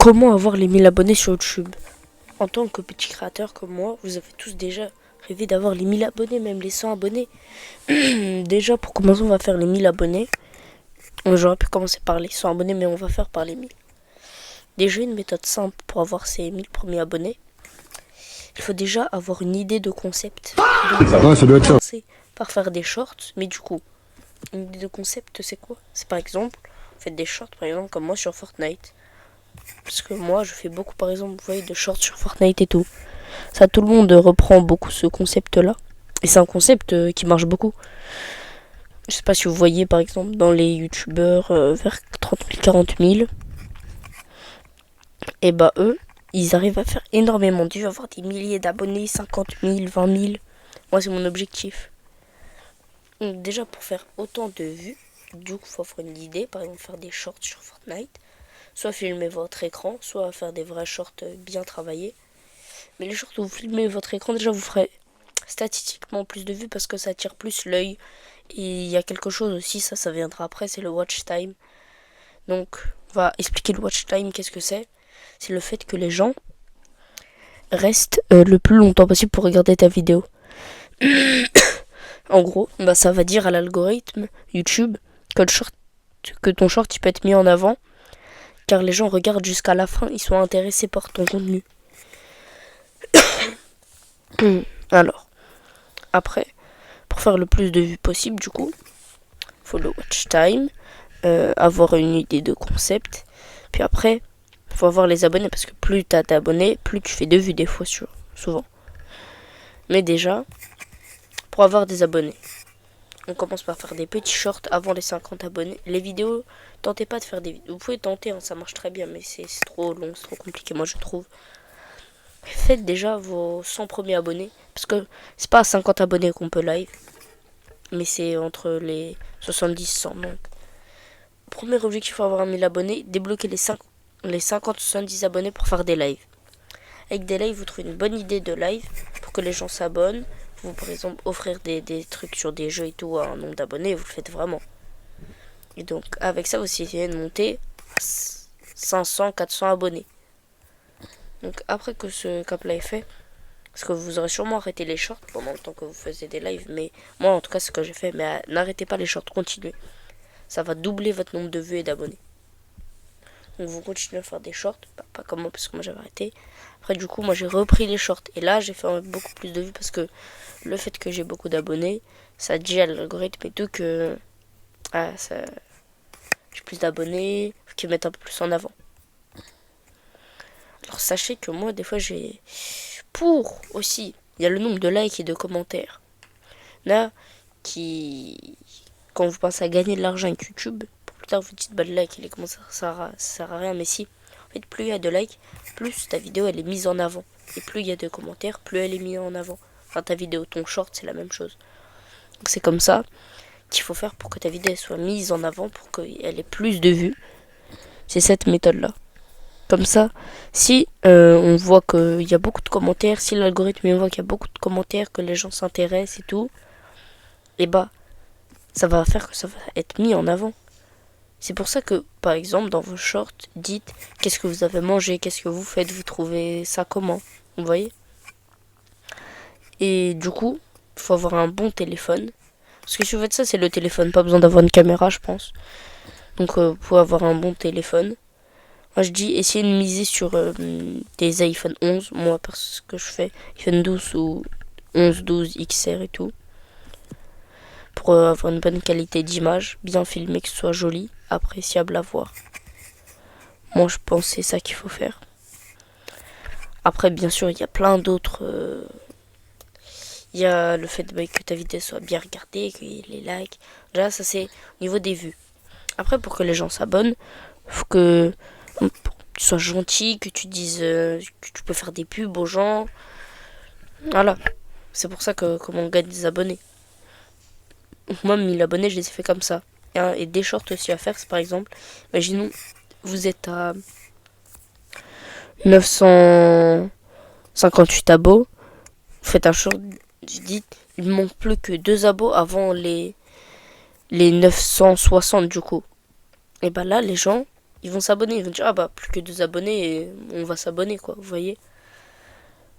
Comment avoir les 1000 abonnés sur YouTube? En tant que petit créateur comme moi, vous avez tous déjà rêvé d'avoir les 1000 abonnés, même les 100 abonnés. Déjà, pour commencer, on va faire les 1000 abonnés. J'aurais pu commencer par les 100 abonnés, mais on va faire par les 1000. Déjà, une méthode simple pour avoir ces 1000 premiers abonnés. Il faut déjà avoir une idée de concept. Donc, Ça doit être ça. commencer par faire des shorts, mais du coup, une idée de concept, c'est quoi? C'est par exemple, vous faites des shorts, par exemple, comme moi sur Fortnite. Parce que moi, je fais beaucoup, par exemple, vous voyez, de shorts sur Fortnite et tout. Ça, tout le monde reprend beaucoup ce concept-là. Et c'est un concept qui marche beaucoup. Je sais pas si vous voyez, par exemple, dans les youtubeurs vers 30 000, 40 000. Et bah, eux, ils arrivent à faire énormément de vues, avoir des milliers d'abonnés, 50 000, 20 000. Moi, c'est mon objectif. Donc, déjà, pour faire autant de vues, du coup, il faut avoir une idée. Par exemple, faire des shorts sur Fortnite. Soit filmer votre écran, soit faire des vrais shorts bien travaillés. Mais les shorts où vous filmez votre écran, déjà vous ferez statistiquement plus de vues parce que ça attire plus l'œil. Et il y a quelque chose aussi, ça viendra après, c'est le watch time. Donc, on va expliquer le watch time, qu'est-ce que c'est? C'est le fait que les gens restent le plus longtemps possible pour regarder ta vidéo. En gros, bah, ça va dire à l'algorithme YouTube que ton short il peut être mis en avant. Car les gens regardent jusqu'à la fin, ils sont intéressés par ton contenu. Alors, après, pour faire le plus de vues possible, du coup, faut le watch time, avoir une idée de concept, puis après, faut avoir les abonnés, parce que plus t'as d'abonnés, plus tu fais de vues des fois, souvent. Mais déjà, pour avoir des abonnés, on commence par faire des petits shorts avant les 50 abonnés. Les vidéos, tentez pas de faire des vidéos. Vous pouvez tenter, hein, ça marche très bien, mais c'est trop long, c'est trop compliqué, moi je trouve. Faites déjà vos 100 premiers abonnés, parce que c'est pas à 50 abonnés qu'on peut live, mais c'est entre les 70 et 100. Donc, premier objectif pour avoir 1000 abonnés, débloquer les 50-70 abonnés pour faire des lives. Avec des lives, vous trouvez une bonne idée de live pour que les gens s'abonnent. Vous, par exemple, offrir des trucs sur des jeux et tout à un nombre d'abonnés, vous le faites vraiment. Et donc, avec ça, vous essayez de monter à 500, 400 abonnés. Donc, après que ce cap-là est fait, parce que vous aurez sûrement arrêté les shorts pendant le temps que vous faisiez des lives, mais moi, en tout cas, c'est ce que j'ai fait. Mais n'arrêtez pas les shorts, continuez. Ça va doubler votre nombre de vues et d'abonnés. Donc, vous continuez à faire des shorts, pas comme moi, parce que moi, j'avais arrêté. Après, du coup, moi, j'ai repris les shorts. Et là, j'ai fait beaucoup plus de vues parce que le fait que j'ai beaucoup d'abonnés, ça dit à l'algorithme et tout que j'ai plus d'abonnés, qu'ils mettent un peu plus en avant. Alors sachez que moi, des fois, pour aussi, il y a le nombre de likes et de commentaires. Là, quand vous pensez à gagner de l'argent avec YouTube, pour plus tard vous dites, bah le like, il est comment ça sert à rien, mais si. En fait, plus il y a de likes, plus ta vidéo, elle est mise en avant. Et plus il y a de commentaires, plus elle est mise en avant. Enfin, ta vidéo, ton short, c'est la même chose. Donc c'est comme ça qu'il faut faire pour que ta vidéo soit mise en avant, pour qu'elle ait plus de vues. C'est cette méthode-là. Comme ça, si on voit qu'il y a beaucoup de commentaires, si l'algorithme voit qu'il y a beaucoup de commentaires, que les gens s'intéressent et tout, et bah, ça va faire que ça va être mis en avant. C'est pour ça que, par exemple, dans vos shorts, dites qu'est-ce que vous avez mangé, qu'est-ce que vous faites, vous trouvez ça comment, vous voyez. Et du coup, il faut avoir un bon téléphone. Parce que si vous faites ça, c'est le téléphone, pas besoin d'avoir une caméra, je pense. Donc, vous pouvez avoir un bon téléphone. Moi, je dis essayez de miser sur des iPhone 11. Moi, parce que je fais iPhone 12 ou 11, 12, XR et tout. Pour avoir une bonne qualité d'image, bien filmé, que ce soit joli, appréciable à voir. Moi, je pense que c'est ça qu'il faut faire. Après, bien sûr, il y a plein d'autres... Il y a le fait que ta vidéo soit bien regardée, qu'il y ait les likes. Déjà, ça, c'est au niveau des vues. Après, pour que les gens s'abonnent, faut que tu sois gentil, que tu dises que tu peux faire des pubs aux gens. Voilà. C'est pour ça que comment on gagne des abonnés. Moi, 1000 abonnés, je les ai fait comme ça. Et des shorts aussi à faire, c'est par exemple, imaginons, vous êtes à 958 abos, vous faites un short, dites, il ne manque plus que 2 abos avant les 960 du coup. Et bah là, les gens, ils vont s'abonner. Ils vont dire, ah bah, plus que 2 abonnés, et on va s'abonner, quoi. Vous voyez?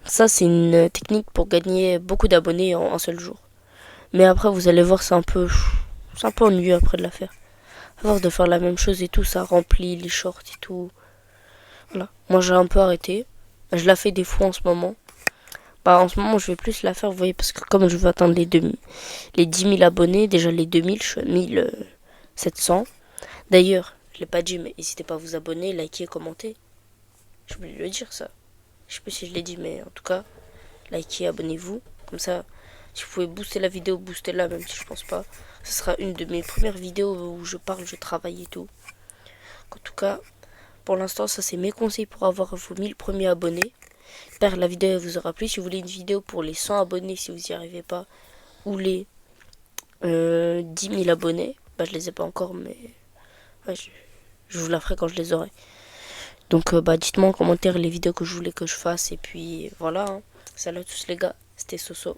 Ça, c'est une technique pour gagner beaucoup d'abonnés en un seul jour. Mais après, vous allez voir, c'est un peu ennuyeux après de la faire. À force de faire la même chose et tout, ça remplit les shorts et tout. Voilà. Moi, j'ai un peu arrêté. Je la fais des fois en ce moment. Bah, en ce moment, je vais plus la faire, vous voyez, parce que comme je veux atteindre les 10 000 abonnés, déjà les 2000, je suis à 1700. D'ailleurs, je l'ai pas dit, mais n'hésitez pas à vous abonner, liker, commenter. J'ai oublié de le dire, ça. Je sais pas si je l'ai dit, mais en tout cas, likez, abonnez-vous. Comme ça, si vous pouvez booster la vidéo, boostez-la, même si je pense pas. Ce sera une de mes premières vidéos où je parle, je travaille et tout. En tout cas, pour l'instant, ça c'est mes conseils pour avoir vos 1000 premiers abonnés. J'espère que la vidéo vous aura plu. Si vous voulez une vidéo pour les 100 abonnés, si vous n'y arrivez pas, ou les 10 000 abonnés, bah je les ai pas encore, mais ouais, je vous la ferai quand je les aurai. Donc bah dites-moi en commentaire les vidéos que je voulais que je fasse, et puis voilà. Salut à tous les gars, c'était Soso.